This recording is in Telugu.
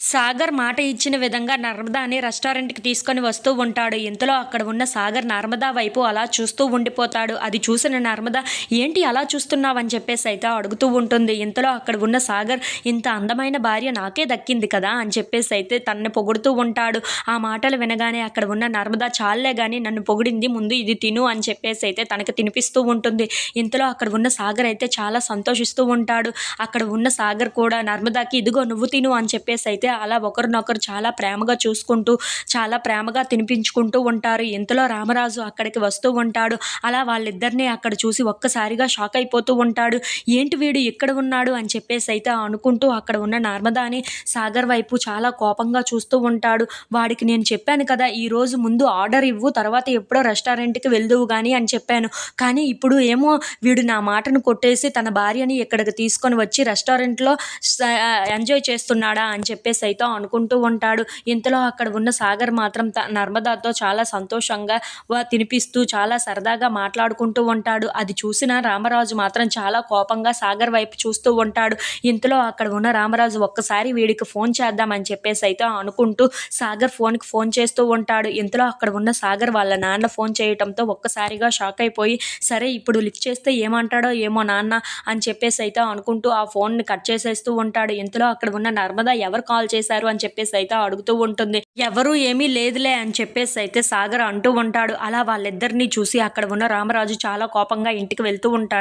సాగర్ మాట ఇచ్చిన విధంగా నర్మదాని రెస్టారెంట్‌కి తీసుకొని వస్తూ ఉంటాడు. ఇంతలో అక్కడ ఉన్న సాగర్ నర్మదా వైపు అలా చూస్తూ ఉండిపోతాడు. అది చూసిన నర్మద ఏంటి అలా చూస్తున్నావని చెప్పేసైతే అడుగుతూ ఉంటుంది. ఇంతలో అక్కడ ఉన్న సాగర్ ఇంత అందమైన భార్య నాకే దక్కింది కదా! అని చెప్పేసైతే తనని పొగుడుతూ ఉంటాడు. ఆ మాటలు వినగానే అక్కడ ఉన్న నర్మద చాల్లే గాని నన్ను పొగిడింది ముందు ఇది తిను అని చెప్పేసైతే తనకి తినిపిస్తూ ఉంటుంది. ఇంతలో అక్కడ ఉన్న సాగర్ అయితే చాలా సంతోషిస్తూ ఉంటాడు. అక్కడ ఉన్న సాగర్ కూడా నర్మదాకి ఇదిగో నువ్వు తిను అని చెప్పేసైతే అలా ఒకరినొకరు చాలా ప్రేమగా చూసుకుంటూ, చాలా ప్రేమగా తినిపించుకుంటూ ఉంటారు. ఇంతలో రామరాజు అక్కడికి వస్తూ ఉంటాడు. అలా వాళ్ళిద్దరిని అక్కడ చూసి ఒక్కసారిగా షాక్ అయిపోతూ ఉంటాడు. ఏంటి వీడు ఇక్కడ ఉన్నాడు అని చెప్పేసైతే అనుకుంటూ అక్కడ ఉన్న నర్మదాని సాగర్ వైపు చాలా కోపంగా చూస్తూ ఉంటాడు. వాడికి నేను చెప్పాను కదా! ఈరోజు ముందు ఆర్డర్ ఇవ్వు తర్వాత ఎప్పుడో రెస్టారెంట్‌కి వెళ్దువు గాని అని చెప్పాను. కానీ ఇప్పుడు ఏమో వీడు నా మాటను కొట్టేసి తన భార్యని ఇక్కడికి తీసుకొని వచ్చి రెస్టారెంట్‌లో ఎంజాయ్ చేస్తున్నాడా అని చెప్పేసైతే అనుకుంటూ ఉంటాడు. ఇంతలో అక్కడ ఉన్న సాగర్ మాత్రం నర్మదాతో చాలా సంతోషంగా తినిపిస్తూ చాలా సరదాగా మాట్లాడుకుంటూ ఉంటాడు. అది చూసిన రామరాజు మాత్రం చాలా కోపంగా సాగర్ వైపు చూస్తూ ఉంటాడు. ఇంతలో అక్కడ ఉన్న రామరాజు ఒక్కసారి వీడికి ఫోన్ చేద్దామని చెప్పేసైతే అనుకుంటూ సాగర్ ఫోన్‌కి ఫోన్ చేస్తూ ఉంటాడు. ఇంతలో అక్కడ ఉన్న సాగర్ వాళ్ళ నాన్న ఫోన్ చేయటంతో ఒక్కసారిగా షాక్ అయిపోయి సరే ఇప్పుడు లిఫ్ట్ చేస్తే ఏమంటాడో ఏమో నాన్న అని చెప్పేసైతే అనుకుంటూ ఆ ఫోన్‌ని కట్ చేసేస్తూ ఉంటాడు. ఇంతలో అక్కడ ఉన్న నర్మద ఎవరు కాల్ చేశారు అని చెప్పేసైతే అడుగుతూ ఉంటుంది. ఎవరు ఏమీ లేదులే అని చెప్పేసైతే సాగర్ అంటూ ఉంటాడు. అలా వాళ్ళిద్దరిని చూసి అక్కడ ఉన్న రామరాజు చాలా కోపంగా ఇంటికి వెళ్తూ ఉంటాడు.